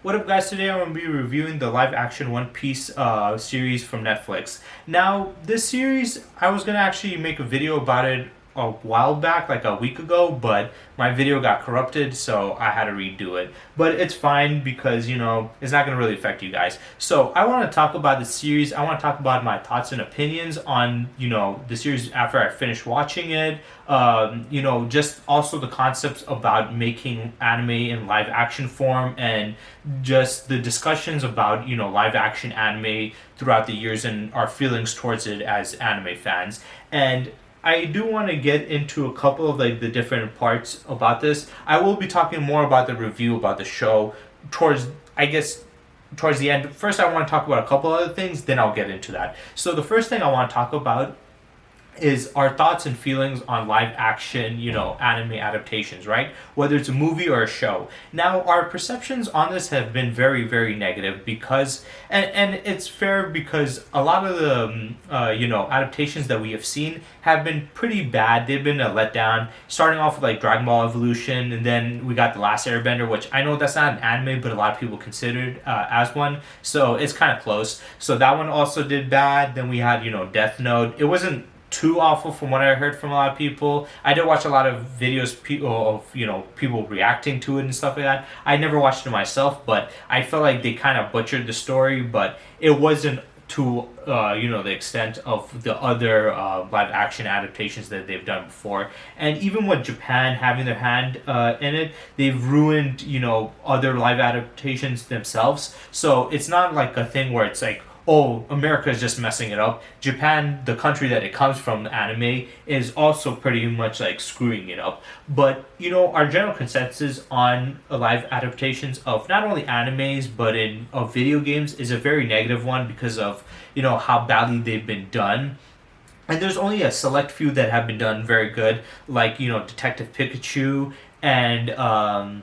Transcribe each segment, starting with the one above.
What up, guys? Today I'm going to be reviewing the live action One Piece series from Netflix. Now, this series, I was going to actually make a video about it a while back, like a week ago, but my video got corrupted, so I had to redo it. But it's fine because, it's not going to really affect you guys. So, I want to talk about the series. I want to talk about my thoughts and opinions on, the series after I finished watching it. Just also the concepts about making anime in live action form and just the discussions about, live action anime throughout the years and our feelings towards it as anime fans. And I do want to get into a couple of the different parts about this. I will be talking more about the review about the show towards towards the end. First, I want to talk about a couple other things, then I'll get into that. So the first thing I want to talk about is our thoughts and feelings on live action, anime adaptations, right? Whether it's a movie or a show. Now, our perceptions on this have been very, very negative because, and it's fair because a lot of the, adaptations that we have seen have been pretty bad. They've been a letdown, starting off with Dragon Ball Evolution, and then we got The Last Airbender, which I know that's not an anime, but a lot of people consider it as one, so it's kind of close. So that one also did bad. Then we had, Death Note. It wasn't too awful from what I heard from a lot of people. I did watch a lot of videos of people reacting to it and stuff like that. I never watched it myself, but I felt like they kind of butchered the story, but it wasn't to the extent of the other live action adaptations that they've done before. And even with Japan having their hand in it, they've ruined other live adaptations themselves. So it's not like a thing where it's like, oh, America is just messing it up. Japan, the country that it comes from, the anime, is also pretty much screwing it up. But, our general consensus on live adaptations of not only animes, but of video games is a very negative one because of, how badly they've been done. And there's only a select few that have been done very good, like, Detective Pikachu and,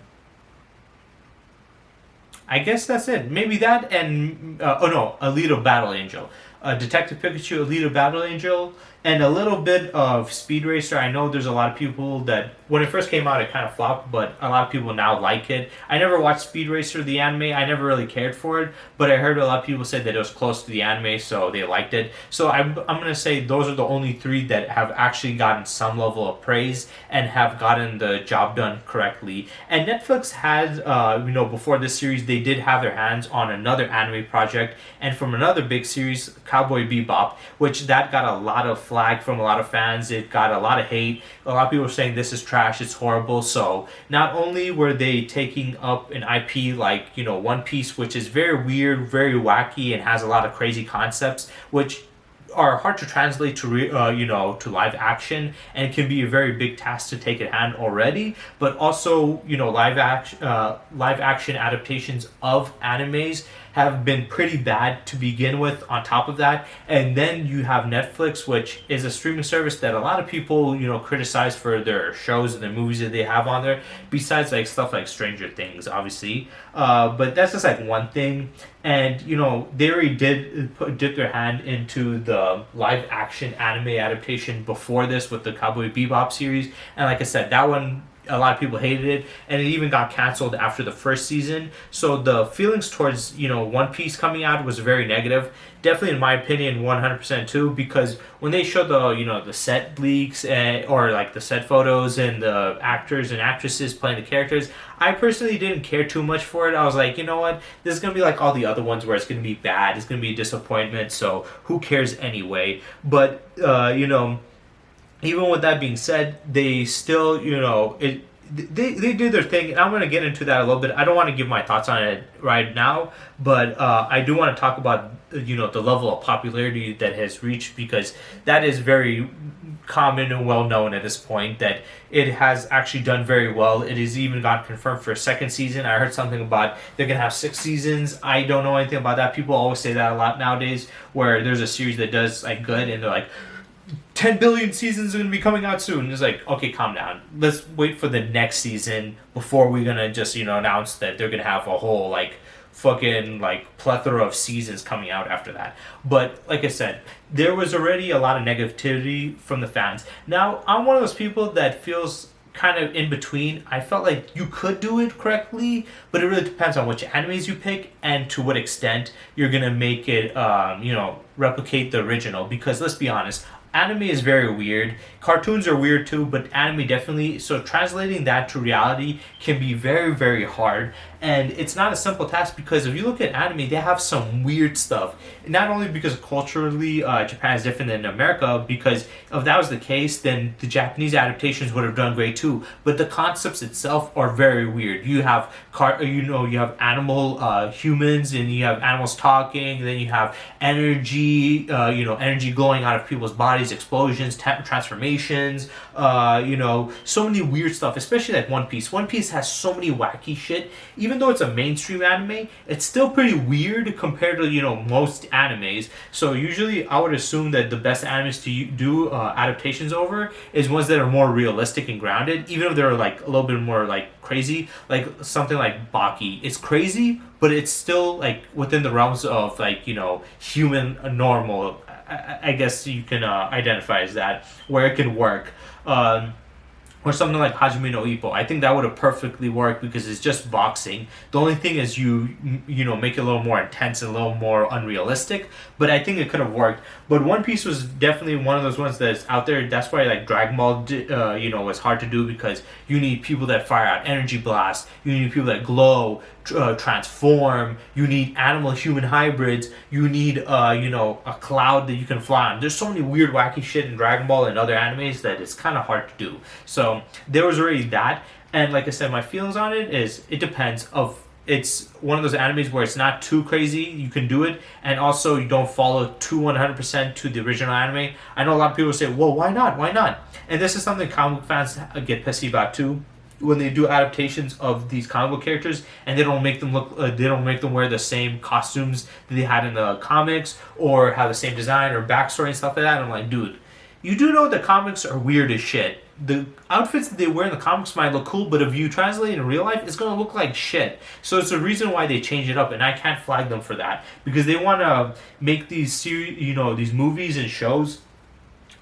I guess that's it. Maybe that and Alita Battle Angel, Detective Pikachu, Alita Battle Angel, and a little bit of Speed Racer. I know there's a lot of people that when it first came out it kind of flopped, but a lot of people now like it. I never watched Speed Racer the anime. I never really cared for it, but I heard a lot of people say that it was close to the anime, so they liked it. So I'm gonna say those are the only three that have actually gotten some level of praise and have gotten the job done correctly. And Netflix has, before this series, they did have their hands on another anime project, and from another big series, Cowboy Bebop, which that got a lot of flag from a lot of fans. It got a lot of hate. A lot of people were saying this is trash, it's horrible. So not only were they taking up an IP like One Piece, which is very weird, very wacky, and has a lot of crazy concepts, which are hard to translate to to live action and can be a very big task to take in hand already, but also live action adaptations of animes have been pretty bad to begin with on top of that. And then you have Netflix, which is a streaming service that a lot of people criticize for their shows and the movies that they have on there, besides stuff like Stranger Things, obviously, but that's just one thing. And they already dip their hand into the live action anime adaptation before this with the Cowboy Bebop series, and like I said, that one, a lot of people hated it, and it even got canceled after the first season. So the feelings towards One Piece coming out was very negative. Definitely, in my opinion, 100% too, because when they showed the set leaks or the set photos and the actors and actresses playing the characters, I personally didn't care too much for it. I was like, you know what, this is gonna be like all the other ones where it's gonna be bad, it's gonna be a disappointment. So who cares anyway? But even with that being said, they still, they did their thing, and I'm going to get into that a little bit. I don't want to give my thoughts on it right now, but I do want to talk about, the level of popularity that has reached, because that is very common and well known at this point that it has actually done very well. It has even got confirmed for a second season. I heard something about they're going to have 6 seasons. I don't know anything about that. People always say that a lot nowadays, where there's a series that does good and they're like, 10 billion seasons are going to be coming out soon. It's like, okay, calm down. Let's wait for the next season before we're going to just, announce that they're going to have a whole, fucking, plethora of seasons coming out after that. But, like I said, there was already a lot of negativity from the fans. Now, I'm one of those people that feels kind of in between. I felt like you could do it correctly, but it really depends on which animes you pick and to what extent you're gonna make it, replicate the original. Because let's be honest, anime is very weird. Cartoons are weird too, but anime definitely. So translating that to reality can be very, very hard. And it's not a simple task because if you look at anime, they have some weird stuff. Not only because culturally Japan is different than America, because if that was the case, then the Japanese adaptations would have done great too. But the concepts itself are very weird. You have you have animal humans, and you have animals talking. And then you have energy, energy glowing out of people's bodies, explosions, transformations. So many weird stuff. Especially like One Piece. One Piece has so many wacky shit. Even though it's a mainstream anime, it's still pretty weird compared to most animes. So usually I would assume that the best animes to do adaptations over is ones that are more realistic and grounded, even if they're like a little bit more like crazy, like something like Baki. It's crazy, but it's still like within the realms of like human normal. I guess you can identify as that, where it can work. Or something like Hajime no Ippo. I think that would have perfectly worked because it's just boxing. The only thing is you make it a little more intense and a little more unrealistic. But I think it could have worked. But One Piece was definitely one of those ones that's out there. That's why like Dragon Ball, was hard to do because you need people that fire out energy blasts. You need people that glow, transform. You need animal-human hybrids. You need a cloud that you can fly on. There's so many weird, wacky shit in Dragon Ball and other animes that it's kind of hard to do. So there was already that, and like I said, my feelings on it is it depends. It's one of those animes where it's not too crazy, you can do it, and also you don't follow 100% to the original anime. I know a lot of people say, well, why not? Why not? And this is something comic book fans get pissy about too. When they do adaptations of these comic book characters and they don't make them wear the same costumes that they had in the comics or have the same design or backstory and stuff like that. And I'm like, dude, you do know the comics are weird as shit. The outfits that they wear in the comics might look cool, but if you translate it in real life, it's gonna look like shit. So it's a reason why they change it up, and I can't flag them for that because they want to make these these movies and shows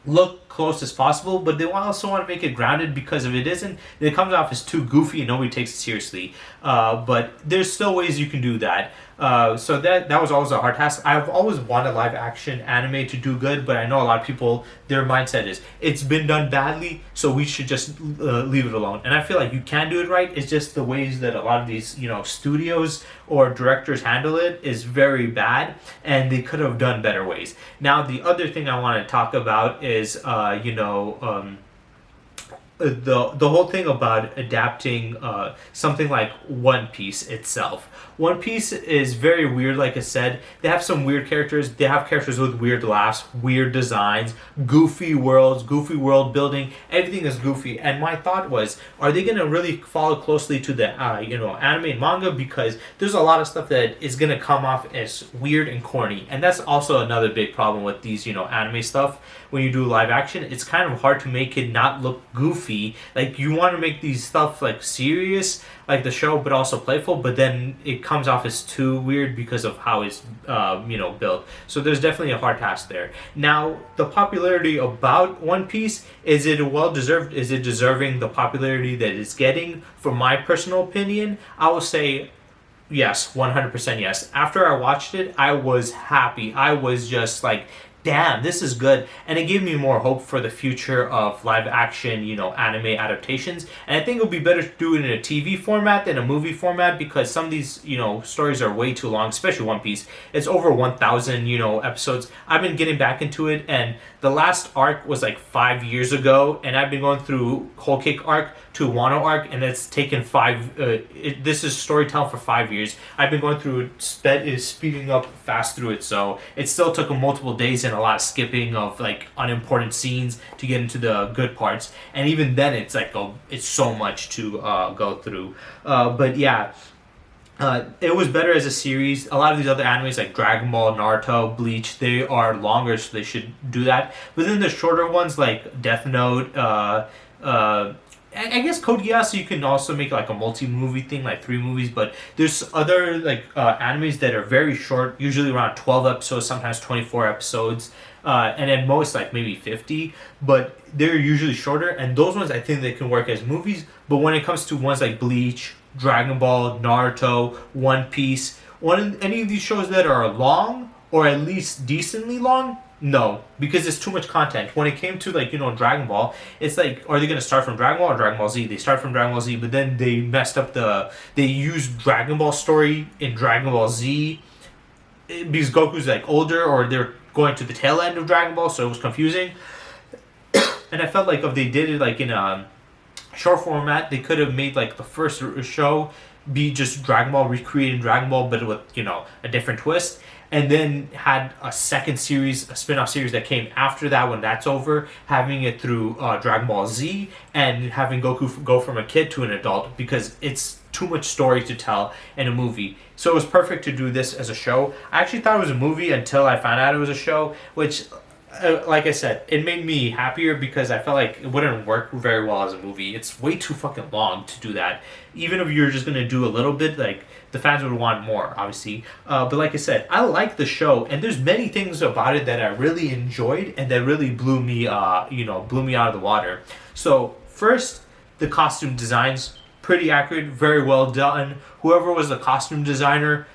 look close as possible, but they also want to make it grounded because if it isn't, it comes off as too goofy and nobody takes it seriously. But there's still ways you can do that. So that was always a hard task. I've always wanted live action anime to do good, but I know a lot of people, their mindset is it's been done badly, so we should just leave it alone. And I feel like you can do it right. It's just the ways that a lot of these studios or directors handle it is very bad, and they could have done better ways. Now the other thing I want to talk about is the whole thing about adapting something like One Piece itself. One Piece is very weird, like I said. They have some weird characters. They have characters with weird laughs, weird designs, goofy worlds, goofy world building. Everything is goofy. And my thought was, are they going to really follow closely to the anime and manga? Because there's a lot of stuff that is going to come off as weird and corny. And that's also another big problem with these anime stuff. When you do live action, it's kind of hard to make it not look goofy. Like you want to make these stuff like serious, like the show, but also playful. But then it comes off as too weird because of how it's built. So there's definitely a hard task there. Now the popularity about One Piece, is it well deserved? Is it deserving the popularity that it's getting? From my personal opinion, I will say yes, 100% yes. After I watched it, I was happy. I was just like, damn, this is good. And it gave me more hope for the future of live action, anime adaptations. And I think it would be better to do it in a TV format than a movie format because some of these, stories are way too long, especially One Piece. It's over 1,000, episodes. I've been getting back into it, and the last arc was like 5 years ago, and I've been going through Whole Cake arc to Wano arc, and it's taken this is storytelling for 5 years. I've been going through it, speeding up fast through it, so it still took multiple days and a lot of skipping of like unimportant scenes to get into the good parts, and even then it's like it's so much to go through. But yeah. It was better as a series. A lot of these other animes like Dragon Ball, Naruto, Bleach, they are longer, so they should do that. But then the shorter ones like Death Note, I guess Code Geass, you can also make like a multi-movie thing, like 3 movies, but there's other like animes that are very short, usually around 12 episodes, sometimes 24 episodes. and at most like maybe 50. But they're usually shorter, and those ones I think they can work as movies. But when it comes to ones like Bleach, Dragon Ball, Naruto, One Piece, any of these shows that are long or at least decently long, no, because it's too much content. When it came to like Dragon Ball, it's like, are they gonna start from Dragon Ball or Dragon Ball Z? They start from Dragon Ball Z, but then they messed up they used Dragon Ball story in Dragon Ball Z because Goku's like older, or they're going to the tail end of Dragon Ball, so it was confusing. And I felt like if they did it like in a short format, they could have made like the first show be just Dragon Ball recreating Dragon Ball, but with a different twist, and then had a second series, a spin-off series that came after that when that's over, having it through Dragon Ball Z, and having Goku go from a kid to an adult, because it's too much story to tell in a movie. So it was perfect to do this as a show. I actually thought it was a movie until I found out it was a show, which, like I said, it made me happier because I felt like it wouldn't work very well as a movie. It's way too fucking long to do that. Even if you're just gonna do a little bit, like, the fans would want more, obviously. But like I said, I like the show, and there's many things about it that I really enjoyed and that really blew me out of the water. So first, the costume designs, pretty accurate, very well done. Whoever was the costume designer,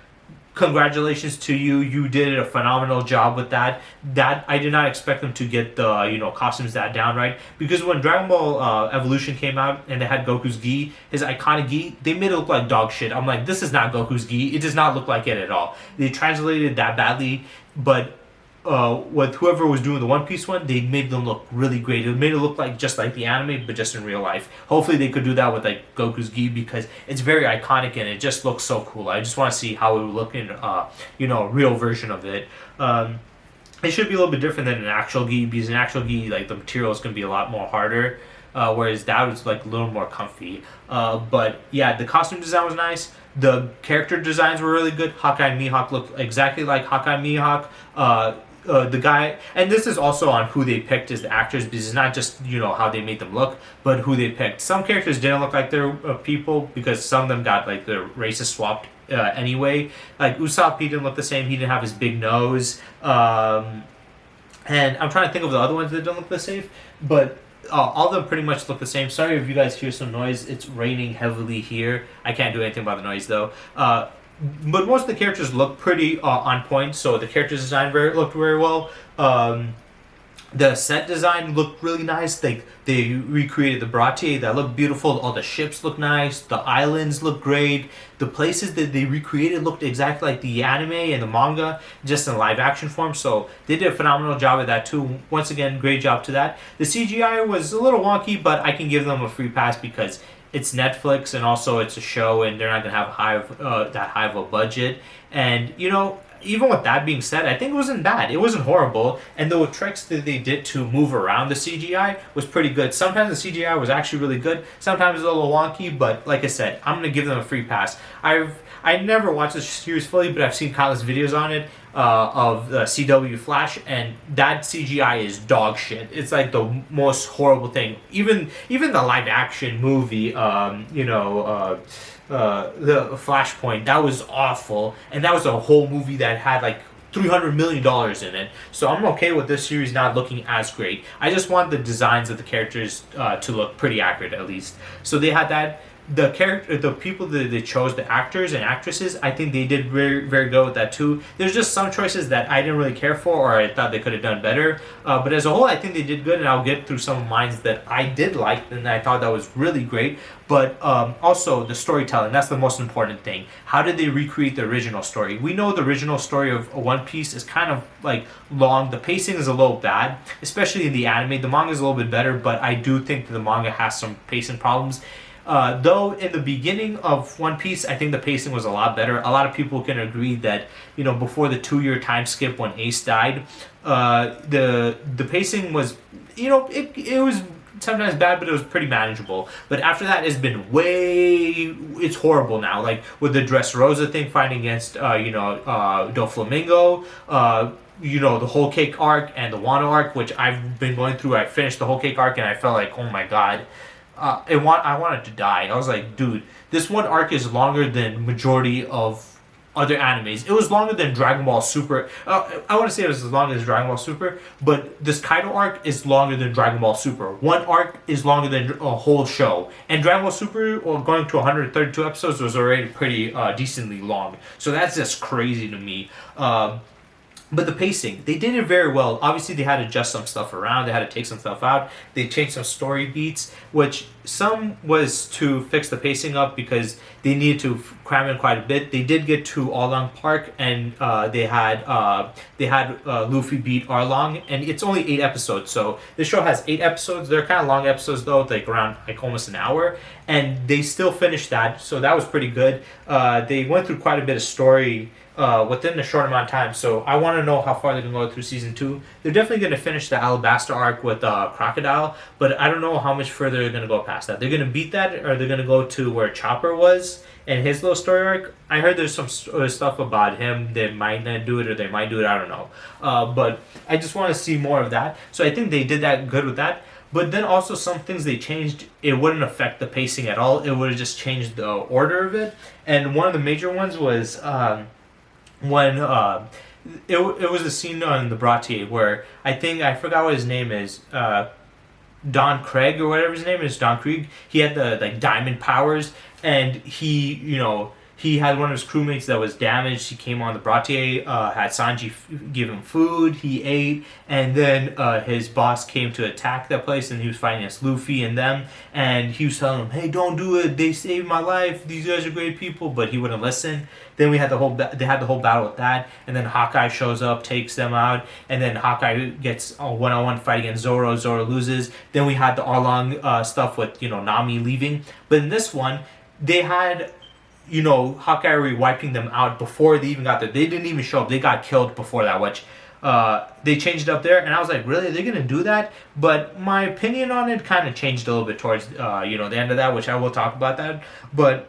congratulations to you. You did a phenomenal job with that. That I did not expect them to get the costumes that down right, because when Dragon Ball Evolution came out and they had Goku's gi, his iconic gi, they made it look like dog shit. I'm like, this is not Goku's gi. It does not look like it at all. They translated that badly, but with whoever was doing the One Piece one, they made them look really great. It made it look like just like the anime, but just in real life. Hopefully they could do that with like Goku's gi, because it's very iconic and it just looks so cool. I just want to see how it would look in a real version of it. It should be a little bit different than an actual gi, because an actual gi, like, the material is going to be a lot more harder, whereas that was like a little more comfy. But yeah, the costume design was nice. The character designs were really good. Hawkeye and Mihawk looked exactly like Hawkeye and Mihawk. The guy, and this is also on who they picked as the actors, because it's not just how they made them look, but who they picked. Some characters didn't look like they're people, because some of them got like their races swapped anyway. Like Usopp, he didn't look the same. He didn't have his big nose. And I'm trying to think of the other ones that don't look the same, but all of them pretty much look the same. Sorry if you guys hear some noise. It's raining heavily here. I can't do anything about the noise though. But most of the characters look pretty on point, so the character design looked very well. The set design looked really nice. They recreated the Baratie, that looked beautiful. All the ships look nice. The islands look great. The places that they recreated looked exactly like the anime and the manga, just in live action form. So they did a phenomenal job at that too. Once again, great job to that. The CGI was a little wonky, but I can give them a free pass because it's Netflix, and also it's a show, and they're not going to have that high of a budget. And, even with that being said, I think it wasn't bad. It wasn't horrible. And the tricks that they did to move around the CGI was pretty good. Sometimes the CGI was actually really good. Sometimes it's a little wonky, but like I said, I'm going to give them a free pass. I never watched the series fully, but I've seen countless videos on it of the CW Flash, and that CGI is dog shit. It's like the most horrible thing. Even the live action movie, the Flashpoint, that was awful, and that was a whole movie that had like $300 million in it. So I'm okay with this series not looking as great. I just want the designs of the characters to look pretty accurate at least. So they had that. The people that they chose, the actors and actresses, I think they did very, very good with that too. There's just some choices that I didn't really care for, or I thought they could have done better. But as a whole, I think they did good, and I'll get through some of mine that I did like and I thought that was really great. But also the storytelling, that's the most important thing. How did they recreate the original story? We know the original story of One Piece is kind of like long. The pacing is a little bad, especially in the anime. The manga is a little bit better, but I do think that the manga has some pacing problems. Though in the beginning of One Piece, I think the pacing was a lot better. A lot of people can agree that before the 2-year time skip when Ace died, the pacing was it was sometimes bad, but it was pretty manageable. But after that, it's horrible now. Like with the Dressrosa thing, fighting against Doflamingo. The whole cake arc and the Wano arc, which I've been going through. I finished the whole cake arc and I felt like, oh my god. I wanted to die. I was like, dude, this one arc is longer than majority of other animes. It was longer than Dragon Ball Super. I want to say it was as long as Dragon Ball Super, but this Kaido arc is longer than Dragon Ball Super. One arc is longer than a whole show. And Dragon Ball Super, going to 132 episodes, was already pretty decently long. So that's just crazy to me. But the pacing, they did it very well. Obviously, they had to adjust some stuff around. They had to take some stuff out. They changed some story beats, which some was to fix the pacing up because they needed to cram in quite a bit. They did get to Arlong Park, and they had Luffy beat Arlong, and it's only 8 episodes. So this show has 8 episodes. They're kind of long episodes though, like around almost an hour, and they still finished that. So that was pretty good. They went through quite a bit of story within a short amount of time. So I want to know how far they're going to go through season 2. They're definitely going to finish the Alabasta arc with Crocodile, but I don't know how much further they're going to go past that. They're going to beat that, or they're going to go to where Chopper was and his little story arc. I heard there's some stuff about him. They might not do it, or they might do it. I don't know. But I just want to see more of that. So I think they did that good with that. But then also some things they changed, it wouldn't affect the pacing at all. It would have just changed the order of it. And one of the major ones was... when it was a scene on the Bratier where I forgot what his name is, Don Craig or whatever his name is, Don Krieg. He had the like diamond powers, and he had one of his crewmates that was damaged. He came on the Bratier, had Sanji give him food, he ate, and then his boss came to attack that place, and he was fighting against Luffy and them, and he was telling them, hey, don't do it, they saved my life, these guys are great people, but he wouldn't listen. Then they had the whole battle with that, and then Hawkeye shows up, takes them out, and then Hawkeye gets a one-on-one fight against Zoro. Zoro loses. Then we had the Arlong stuff with Nami leaving. But in this one, they had Hawkeye wiping them out before they even got there. They didn't even show up. They got killed before that, which they changed it up there, and I was like, really, they're gonna do that? But my opinion on it kind of changed a little bit towards the end of that, which I will talk about that. But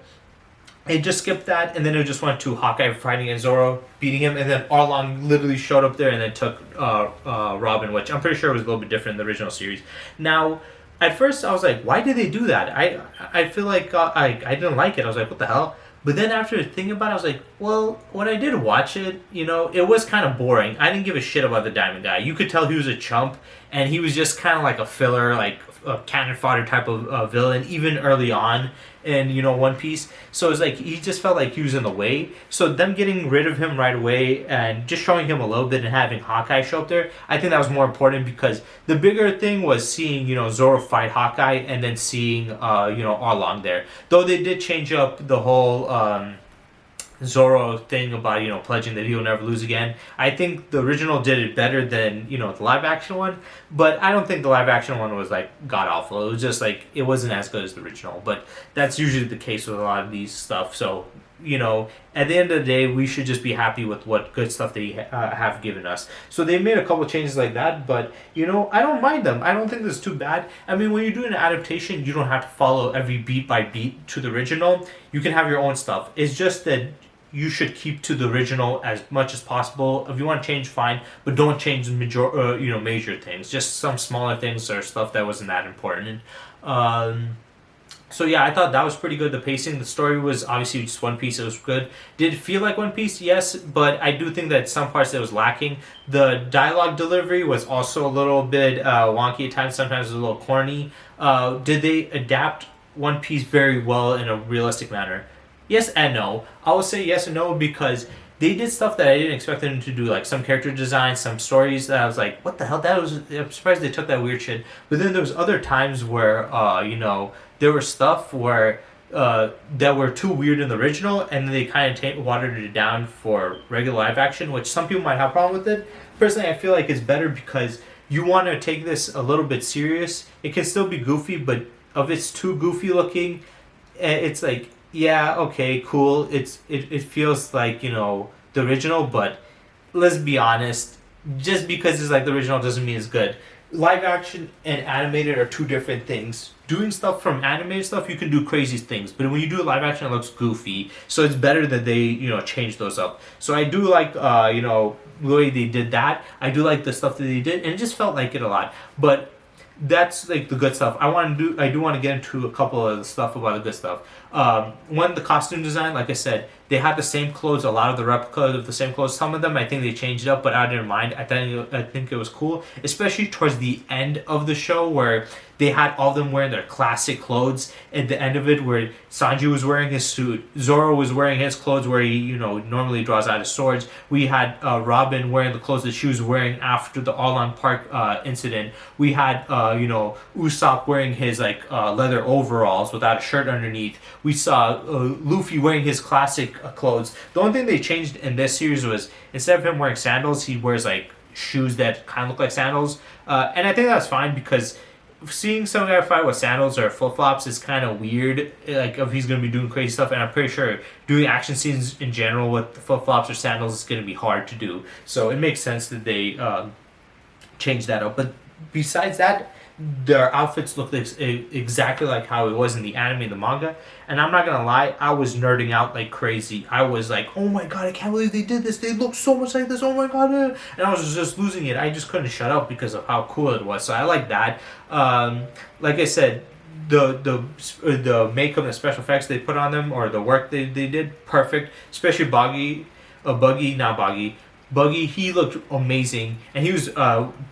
it just skipped that, and then it just went to Hawkeye fighting against Zoro, beating him, and then Arlong literally showed up there and then took Robin, which I'm pretty sure was a little bit different in the original series. Now, at first I was like, why did they do that? I feel like I didn't like it. I was like, what the hell? But then after thinking about it, I was like, well, when I did watch it, it was kind of boring. I didn't give a shit about the Diamond Guy. You could tell he was a chump, and he was just kind of like a filler, like a cannon fodder type of villain, even early on in One Piece. So it's like he just felt like he was in the way. So them getting rid of him right away and just showing him a little bit and having Hawkeye show up there, I think that was more important, because the bigger thing was seeing Zoro fight Hawkeye, and then seeing Arlong there. Though they did change up the whole Zoro thing about pledging that he'll never lose again. I think the original did it better than the live action one, but I don't think the live action one was like god awful. It was just like it wasn't as good as the original, but that's usually the case with a lot of these stuff. So at the end of the day, we should just be happy with what good stuff they have given us. So they made a couple changes like that, but I don't mind them. I don't think this is too bad. I mean, when you do an adaptation, you don't have to follow every beat by beat to the original. You can have your own stuff. It's just that you should keep to the original as much as possible. If you want to change, fine, but don't change major things. Just some smaller things or stuff that wasn't that important. So yeah, I thought that was pretty good. The pacing, the story was obviously just One Piece. It was good. Did it feel like One Piece? Yes, but I do think that some parts it was lacking. The dialogue delivery was also a little bit wonky at times. Sometimes it was a little corny. Did they adapt One Piece very well in a realistic manner? Yes and no. I will say yes and no, because they did stuff that I didn't expect them to do, like some character design, some stories that I was like, what the hell? I'm surprised they took that weird shit. But then there was other times where, there was stuff where that were too weird in the original, and then they kind of watered it down for regular live action, which some people might have a problem with it. Personally, I feel like it's better because you want to take this a little bit serious. It can still be goofy, but if it's too goofy looking, it's like, yeah, okay, cool. It feels like the original, but let's be honest. Just because it's like the original doesn't mean it's good. Live action and animated are two different things. Doing stuff from animated stuff, you can do crazy things, but when you do live action, it looks goofy. So it's better that they change those up. So I do like the way they did that. I do like the stuff that they did, and it just felt like it a lot. But that's like the good stuff. I do want to get into a couple of the stuff about the good stuff. One, the costume design, like I said, they had the same clothes, a lot of the replicas of the same clothes. Some of them, I think they changed it up, but I didn't mind. I think it was cool, especially towards the end of the show where they had all of them wearing their classic clothes. At the end of it, where Sanji was wearing his suit, Zoro was wearing his clothes where he, normally draws out his swords. We had Robin wearing the clothes that she was wearing after the All-On Park incident. We had, Usopp wearing his leather overalls without a shirt underneath. We saw Luffy wearing his classic clothes. The only thing they changed in this series was instead of him wearing sandals, he wears shoes that kind of look like sandals. And I think that's fine because seeing some guy fight with sandals or flip flops is kind of weird. If he's gonna be doing crazy stuff, and I'm pretty sure doing action scenes in general with flip flops or sandals is gonna be hard to do. So it makes sense that they change that up. But besides that, their outfits look exactly like how it was in the anime and the manga. And I'm not gonna lie, I was nerding out like crazy. I was like, oh my god, I can't believe they did this. They look so much like this. Oh my god. And I was just losing it. I just couldn't shut up because of how cool it was. So I like that. Like I said, the makeup and the special effects they put on them, or the work they did, perfect. Especially Buggy, he looked amazing, and he was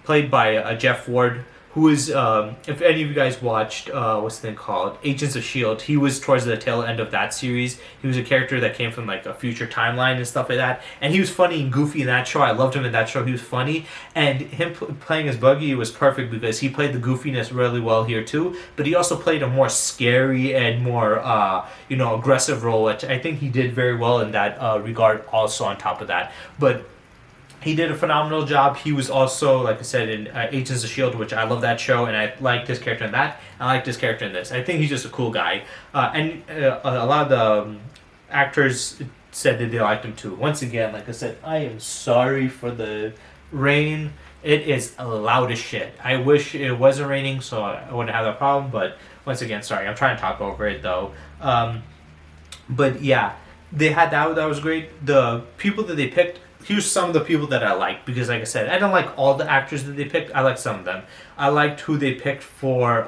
played by Jeff Ward, who is, if any of you guys watched, what's the thing called, Agents of S.H.I.E.L.D., he was towards the tail end of that series. He was a character that came from a future timeline and stuff like that, and he was funny and goofy in that show. I loved him in that show. He was funny, and him playing as Buggy was perfect because he played the goofiness really well here too, but he also played a more scary and more, aggressive role, which I think he did very well in that regard also on top of that. But he did a phenomenal job. He was also, like I said, in Agents of S.H.I.E.L.D., which I love that show, and I liked his character in that. I liked his character in this. I think he's just a cool guy. And a lot of the actors said that they liked him too. Once again, like I said, I am sorry for the rain. It is loud as shit. I wish it wasn't raining so I wouldn't have that problem, but once again, sorry. I'm trying to talk over it though. But yeah, they had that. That was great. The people that they picked, here's some of the people that I like, because like I said, I don't like all the actors that they picked. I like some of them. I liked who they picked for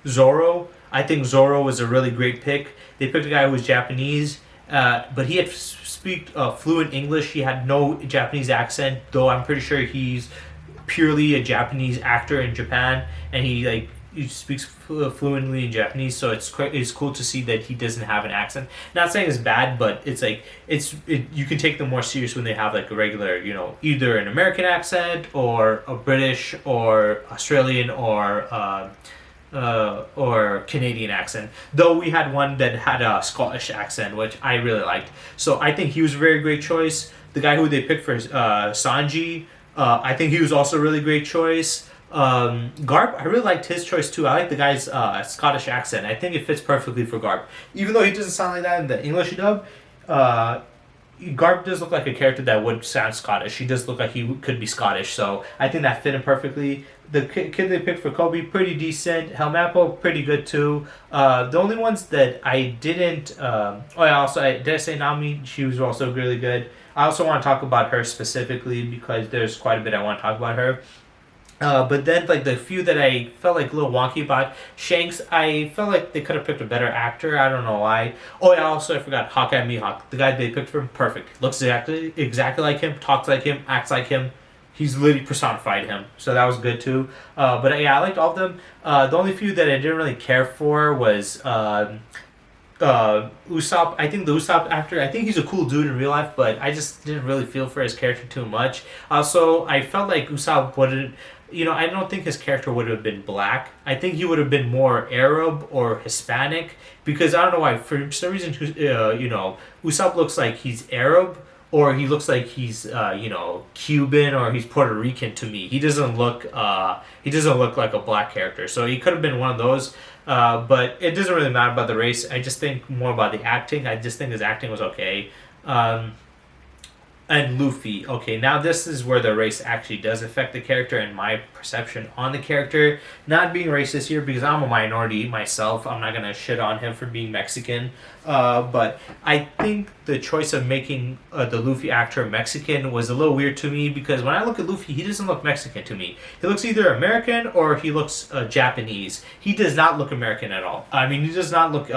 Zoro. I think Zoro was a really great pick. They picked a guy who was Japanese, but he had speak fluent English. He had no Japanese accent, though I'm pretty sure he's purely a Japanese actor in Japan, and he speaks fluently in Japanese, so it's cool to see that he doesn't have an accent. Not saying it's bad, but you can take them more serious when they have a regular, either an American accent or a British or Australian or Canadian accent. Though we had one that had a Scottish accent, which I really liked. So I think he was a very great choice. The guy who they picked for Sanji, I think he was also a really great choice. Garp, I really liked his choice too. I like the guy's Scottish accent. I think it fits perfectly for Garp. Even though he doesn't sound like that in the English dub, Garp does look like a character that would sound Scottish. He does look like he could be Scottish, so I think that fit him perfectly. The kid they picked for Kobe, pretty decent. Helmappo, pretty good too. The only ones that I didn't... did I say Nami? She was also really good. I also want to talk about her specifically because there's quite a bit I want to talk about her. But then, the few that I felt a little wonky about, Shanks, I felt like they could have picked a better actor. I don't know why. Oh, yeah, I forgot Hawkeye Mihawk. The guy they picked for him, perfect. Looks exactly like him, talks like him, acts like him. He's literally personified him. So that was good, too. But yeah, I liked all of them. The only few that I didn't really care for was... Usopp. I think the Usopp actor, I think he's a cool dude in real life, but I just didn't really feel for his character too much. Also, I felt like Usopp wouldn't... I don't think his character would have been black. I think he would have been more Arab or Hispanic, because I don't know why. For some reason, Usopp looks like he's Arab, or he looks like he's Cuban, or he's Puerto Rican to me. He doesn't look like a black character. So he could have been one of those. But it doesn't really matter about the race. I just think more about the acting. I just think his acting was okay. And Luffy. Okay, now this is where the race actually does affect the character and my perception on the character. Not being racist here because I'm a minority myself. I'm not gonna shit on him for being Mexican. But I think the choice of making the Luffy actor Mexican was a little weird to me because when I look at Luffy, he doesn't look Mexican to me. He looks either American or he looks Japanese. He does not look American at all. I mean, he does not look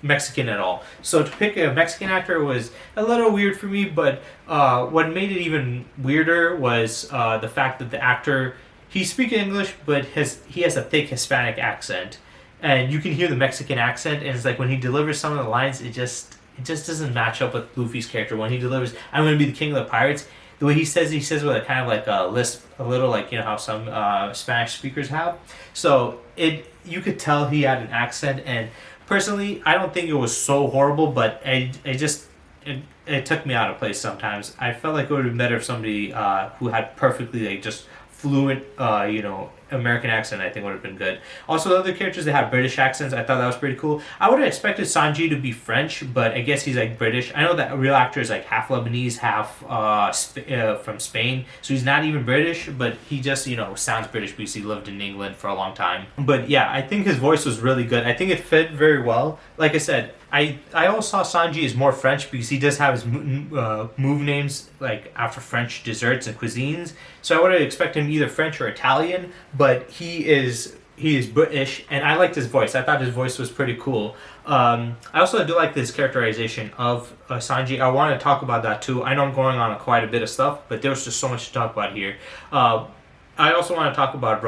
Mexican at all. So to pick a Mexican actor was a little weird for me, but what made it even weirder was the fact that the actor, he speaks English, but he has a thick Hispanic accent. And you can hear the Mexican accent, and it's like when he delivers some of the lines, it just doesn't match up with Luffy's character. When he delivers, "I'm going to be the king of the pirates," the way he says with a kind of like a lisp, a little like how some Spanish speakers have. So you could tell he had an accent, and personally, I don't think it was so horrible, but it took me out of place sometimes. I felt like it would have been better if somebody who had perfectly like just fluent, American accent, I think would have been good. Also, the other characters that had British accents, I thought that was pretty cool. I would have expected Sanji to be French, but I guess he's like British. I know that a real actor is like half Lebanese, half from Spain, so he's not even British, but he just sounds British because he lived in England for a long time. But yeah, I think his voice was really good. I think it fit very well. Like I said, I always saw Sanji as more French because he does have his move names like after French desserts and cuisines. So I would have expected him either French or Italian, but he is British, and I liked his voice. I thought his voice was pretty cool. I also do like this characterization of Sanji. I want to talk about that too. I know I'm going on quite a bit of stuff, but there's just so much to talk about here. I also want to talk about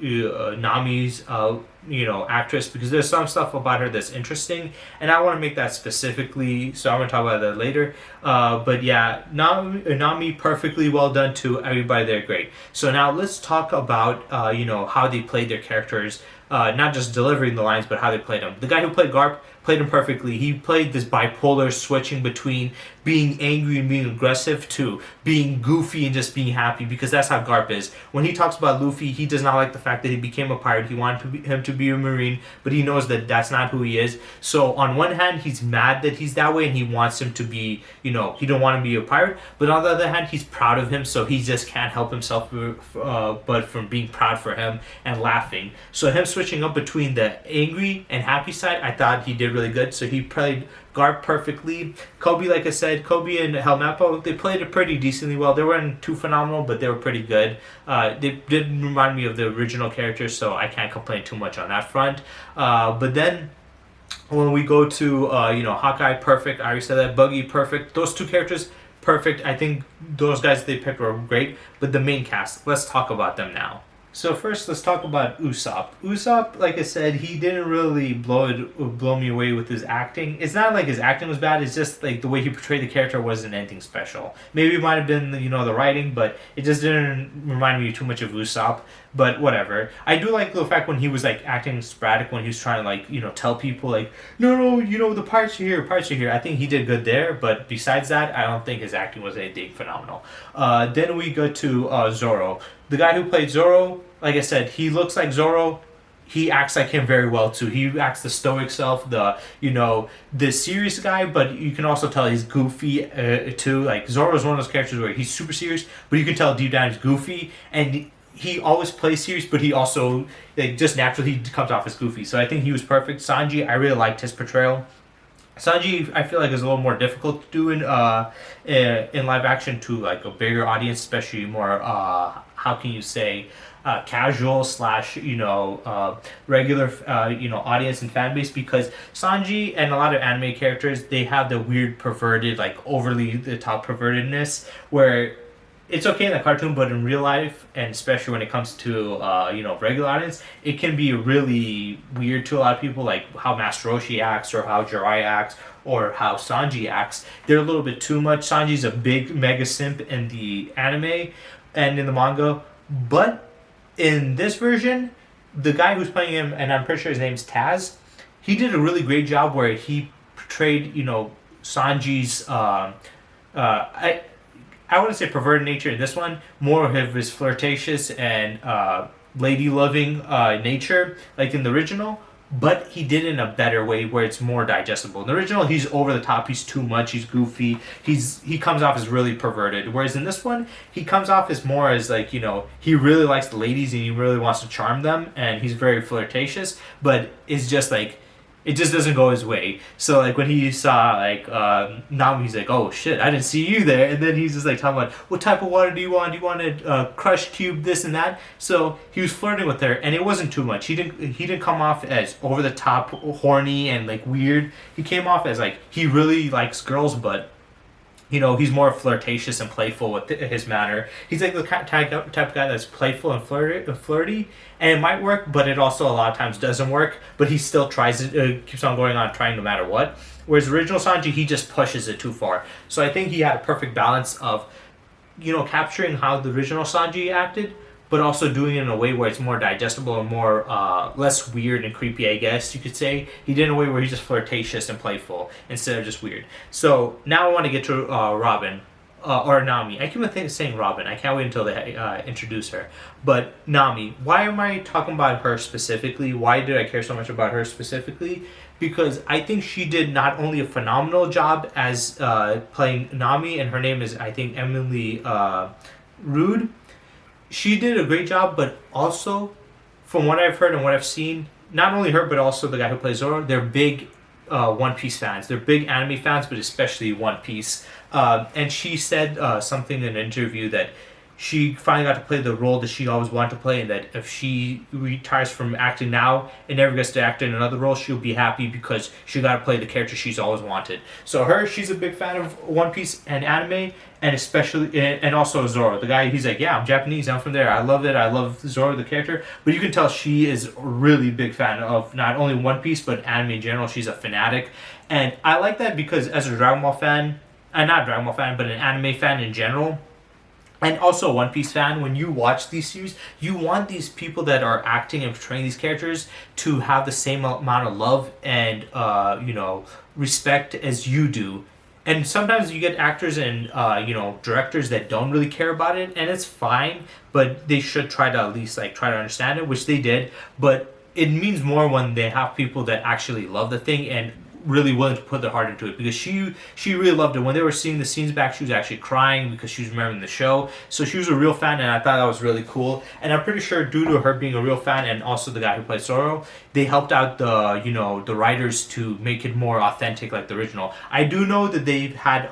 Nami's actress, because there's some stuff about her that's interesting, and I want to make that specifically, so I'm going to talk about that later. But yeah, Nami perfectly well done too. Everybody there great. So now let's talk about how they played their characters, not just delivering the lines, but how they played them. The guy who played Garp played him perfectly. He played this bipolar switching between being angry and being aggressive to being goofy and just being happy, because that's how Garp is. When he talks about Luffy, he does not like the fact that he became a pirate. He wanted him to be a marine, but he knows that that's not who he is. So on one hand, he's mad that he's that way and he wants him to be, he don't want to be a pirate, but on the other hand, he's proud of him, so he just can't help himself but from being proud for him and laughing. So him switching up between the angry and happy side, I thought he did really good. So he played Garp perfectly. Kobe, like I said, Kobe and Helmeppo, they played it pretty decently well. They weren't too phenomenal, but they were pretty good. They did remind me of the original characters, so I can't complain too much on that front. But then when we go to Hawkeye, perfect. I already said that. Buggy, perfect. Those two characters, perfect. I think those guys they picked were great. But the main cast, let's talk about them now. So first, let's talk about Usopp. Usopp, like I said, he didn't really blow me away with his acting. It's not like his acting was bad. It's just like the way he portrayed the character wasn't anything special. Maybe it might have been the writing, but it just didn't remind me too much of Usopp. But whatever. I do like the fact when he was like acting sporadic, when he was trying to tell people like, no, the pirates are here, pirates are here. I think he did good there, but besides that, I don't think his acting was anything phenomenal. Then we go to Zoro. The guy who played Zoro, like I said, he looks like Zoro. He acts like him very well too. He acts the stoic self, the serious guy, but you can also tell he's goofy too. Like Zoro is one of those characters where he's super serious, but you can tell deep down he's goofy, and he always plays serious, but he also just naturally he comes off as goofy. So I think he was perfect. Sanji, I really liked his portrayal. Sanji, I feel like is a little more difficult to do in live action to like a bigger audience, especially more how can you say casual slash regular audience and fan base, because Sanji and a lot of anime characters, they have the weird perverted, like overly the top pervertedness where it's okay in the cartoon, but in real life, and especially when it comes to regular audience, it can be really weird to a lot of people, like how Master Roshi acts or how Jiraiya acts or how Sanji acts. They're a little bit too much. Sanji's a big mega simp in the anime and in the manga, but in this version, the guy who's playing him, and I'm pretty sure his name's Taz, he did a really great job where he portrayed Sanji's I wouldn't say perverted nature in this one, more of his flirtatious and lady-loving nature, like in the original. but he did it in a better way where it's more digestible. In the original, he's over the top, he's too much, he's goofy, he comes off as really perverted. Whereas in this one, he comes off as more as like, he really likes the ladies and he really wants to charm them, and he's very flirtatious, but it's just like it just doesn't go his way. So like when he saw like Nami, he's like, oh shit, I didn't see you there. And then he's just like talking about, what type of water do you want? Do you want a crush cube, this and that? So he was flirting with her, and it wasn't too much. He didn't come off as over the top, horny and like weird. He came off as like he really likes girls, but he's more flirtatious and playful with his manner. He's like the type of guy that's playful and flirty, and it might work, but it also a lot of times doesn't work. But he still tries it, keeps on going on trying no matter what. Whereas original Sanji, he just pushes it too far. So I think he had a perfect balance of, capturing how the original Sanji acted, but also doing it in a way where it's more digestible and more less weird and creepy, I guess you could say. He did it in a way where he's just flirtatious and playful instead of just weird. So now I want to get to Robin, or Nami. I keep saying Robin. I can't wait until they introduce her. But Nami, why am I talking about her specifically? Why did I care so much about her specifically? Because I think she did not only a phenomenal job as playing Nami, and her name is, I think, Emily Rude. She did a great job, but also, from what I've heard and what I've seen, not only her, but also the guy who plays Zoro, they're big One Piece fans. They're big anime fans, but especially One Piece. And she said something in an interview that she finally got to play the role that she always wanted to play, and that if she retires from acting now and never gets to act in another role, she'll be happy because she got to play the character she's always wanted. So she's a big fan of One Piece and anime, and especially, and also Zoro. The guy, he's like, yeah, I'm Japanese, I'm from there, I love it, I love Zoro, the character. But you can tell she is a really big fan of not only One Piece, but anime in general. She's a fanatic. And I like that because as a Dragon Ball fan, not Dragon Ball fan, but an anime fan in general, and also a One Piece fan, when you watch these series, you want these people that are acting and portraying these characters to have the same amount of love and, respect as you do. And sometimes you get actors and, directors that don't really care about it, and it's fine, but they should try to at least, try to understand it, which they did. But it means more when they have people that actually love the thing and really willing to put their heart into it, because she really loved it. When they were seeing the scenes back, she was actually crying because she was remembering the show. So she was a real fan, and I thought that was really cool. And I'm pretty sure due to her being a real fan, and also the guy who played Zoro, they helped out the writers to make it more authentic like the original. I do know that they've had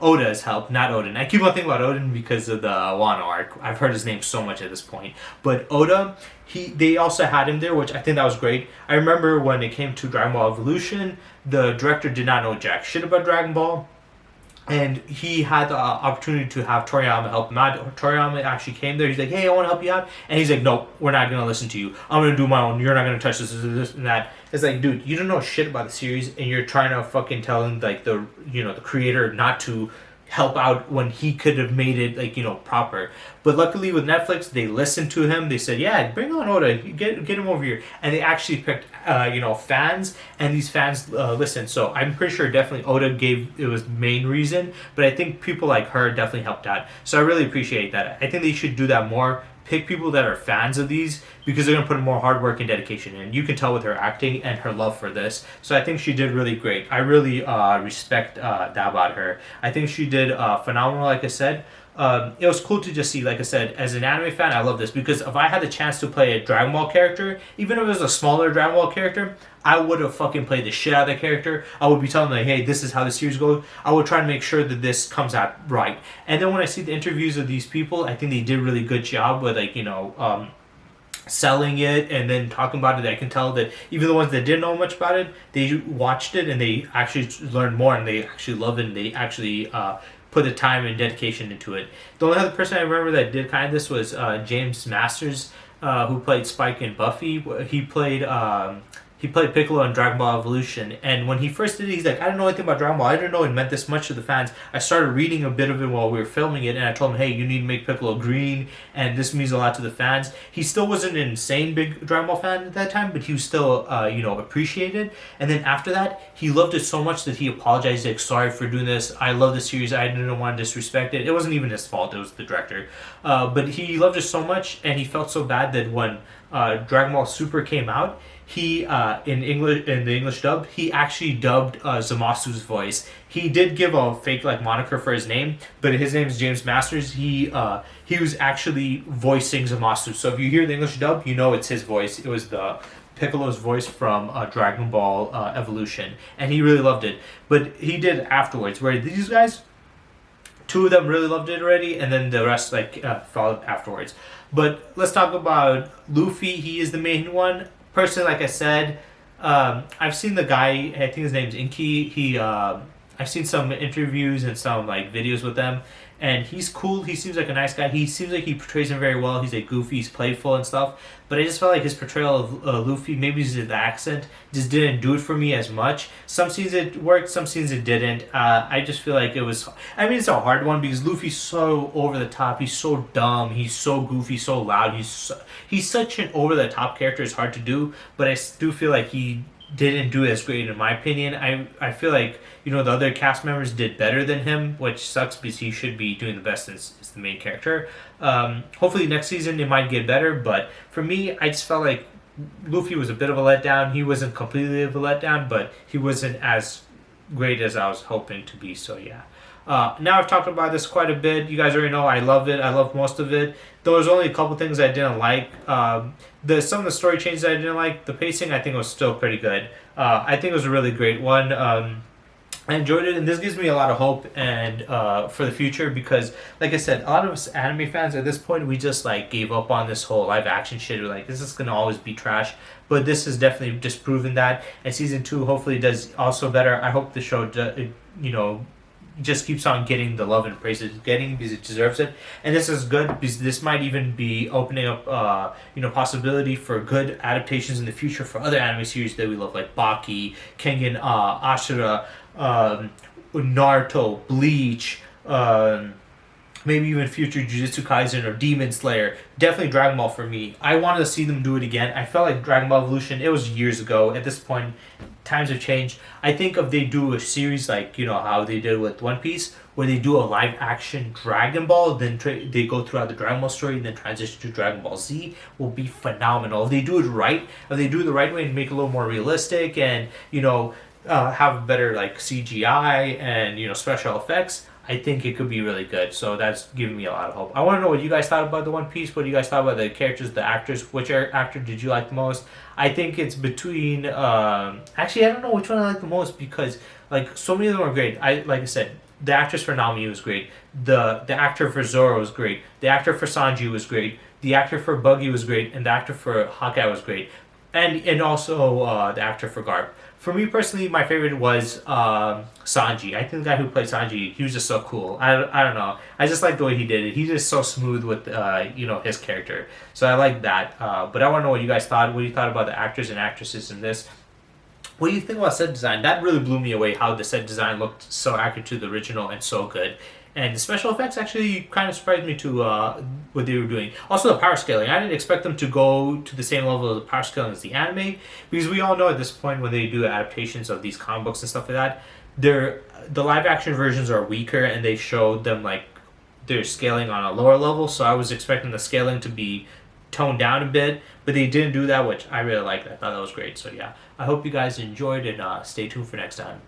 Oda's help, not Odin. I keep on thinking about Odin because of the Wano arc. I've heard his name so much at this point. But Oda, they also had him there, which I think that was great. I remember when it came to Dragon Ball Evolution, the director did not know jack shit about Dragon Ball, and he had the opportunity to have Toriyama help him out. Toriyama actually came there. He's like, hey, I want to help you out. And he's like, nope, we're not going to listen to you. I'm going to do my own. You're not going to touch this and that. It's like, dude, you don't know shit about the series, and you're trying to fucking tell him, the creator not to help out when he could have made it proper. But luckily with Netflix, they listened to him. They said, yeah, bring on Oda, get him over here. And they actually picked fans, and these fans listened. So I'm pretty sure definitely Oda it was the main reason, but I think people like her definitely helped out. So I really appreciate that. I think they should do that more. Pick people that are fans of these, because they're going to put more hard work and dedication in. You can tell with her acting and her love for this. So I think she did really great. I really respect that about her. I think she did phenomenal, like I said. It was cool to just see, like I said, as an anime fan, I love this, because if I had the chance to play a Dragon Ball character, even if it was a smaller Dragon Ball character, I would have fucking played the shit out of that character. I would be telling them, hey, this is how the series goes. I would try to make sure that this comes out right. And then when I see the interviews of these people, I think they did a really good job with, selling it and then talking about it. I can tell that even the ones that didn't know much about it, they watched it and they actually learned more, and they actually love it, and they actually put the time and dedication into it. The only other person I remember that did kind of this was James Masters, who played Spike in Buffy. He played He played Piccolo in Dragon Ball Evolution, and when he first did it, he's like, I don't know anything about Dragon Ball. I didn't know it meant this much to the fans. I started reading a bit of it while we were filming it, and I told him, hey, you need to make Piccolo green, and this means a lot to the fans. He still wasn't an insane big Dragon Ball fan at that time, but he was still, appreciated. And then after that, he loved it so much that he apologized, like, sorry for doing this. I love the series. I didn't want to disrespect it. It wasn't even his fault. It was the director. But he loved it so much, and he felt so bad that when Dragon Ball Super came out, he in the English dub, he actually dubbed Zamasu's voice. He did give a fake like moniker for his name, but his name is James Masters. He was actually voicing Zamasu. So if you hear the English dub, you know it's his voice. It was the Piccolo's voice from Dragon Ball Evolution, and he really loved it. But he did afterwards, where these guys, two of them really loved it already, and then the rest followed afterwards. But let's talk about Luffy. He is the main one. Personally, like I said, I've seen the guy. I think his name's Inky. I've seen some interviews and some like videos with them, and he's cool. He seems like a nice guy. He seems like he portrays him very well. He's like goofy, he's playful and stuff. But I just felt like his portrayal of Luffy, maybe it's the accent, just didn't do it for me as much. Some scenes it worked, some scenes it didn't. I just feel like it was. I mean, it's a hard one because Luffy's so over the top. He's so dumb. He's so goofy, so loud. He's such an over the top character. It's hard to do, but I do feel like he didn't do as great in my opinion. I feel like the other cast members did better than him, which sucks because he should be doing the best as the main character. Hopefully next season it might get better, but for me I just felt like Luffy was a bit of a letdown. He wasn't completely of a letdown, but he wasn't as great as I was hoping to be. So yeah. Now I've talked about this quite a bit. You guys already know I love it. I love most of it. There was only a couple things I didn't like. Some of the story changes I didn't like. The pacing I think was still pretty good. I think it was a really great one. I enjoyed it, and this gives me a lot of hope and for the future because, like I said, a lot of us anime fans at this point we just like gave up on this whole live action shit. We're like, this is gonna always be trash. But this has definitely just proven that, and season 2 hopefully does also better. I hope the show, just keeps on getting the love and praise it's getting because it deserves it. And this is good because this might even be opening up possibility for good adaptations in the future for other anime series that we love, like Baki, Kengan, Ashura, Naruto, Bleach, maybe even future Jujutsu Kaisen or Demon Slayer. Definitely Dragon Ball for me. I wanted to see them do it again. I felt like Dragon Ball Evolution, it was years ago. At this point, times have changed. I think if they do a series like, how they did with One Piece, where they do a live action Dragon Ball, then they go throughout the Dragon Ball story and then transition to Dragon Ball Z, will be phenomenal. If they do it right, if they do it the right way and make it a little more realistic and, have better like CGI and, special effects, I think it could be really good. So that's giving me a lot of hope. I want to know what you guys thought about the One Piece. What do you guys thought about the characters, the actors? Which actor did you like the most? I think it's between. Actually, I don't know which one I like the most because like so many of them are great. Like I said, the actress for Nami was great. The actor for Zoro was great. The actor for Sanji was great. The actor for Buggy was great, and the actor for Hawkeye was great, and also the actor for Garp. For me personally, my favorite was Sanji. I think the guy who played Sanji, he was just so cool. I don't know. I just like the way he did it. He's just so smooth with his character. So I like that. But I want to know what you guys thought. What you thought about the actors and actresses in this. What do you think about set design? That really blew me away. How the set design looked so accurate to the original and so good. And the special effects actually kind of surprised me to what they were doing. Also the power scaling. I didn't expect them to go to the same level of the power scaling as the anime. Because we all know at this point when they do adaptations of these comic books and stuff like that, the live action versions are weaker and they showed them like they're scaling on a lower level. So I was expecting the scaling to be toned down a bit. But they didn't do that, which I really liked. I thought that was great. So yeah, I hope you guys enjoyed and stay tuned for next time.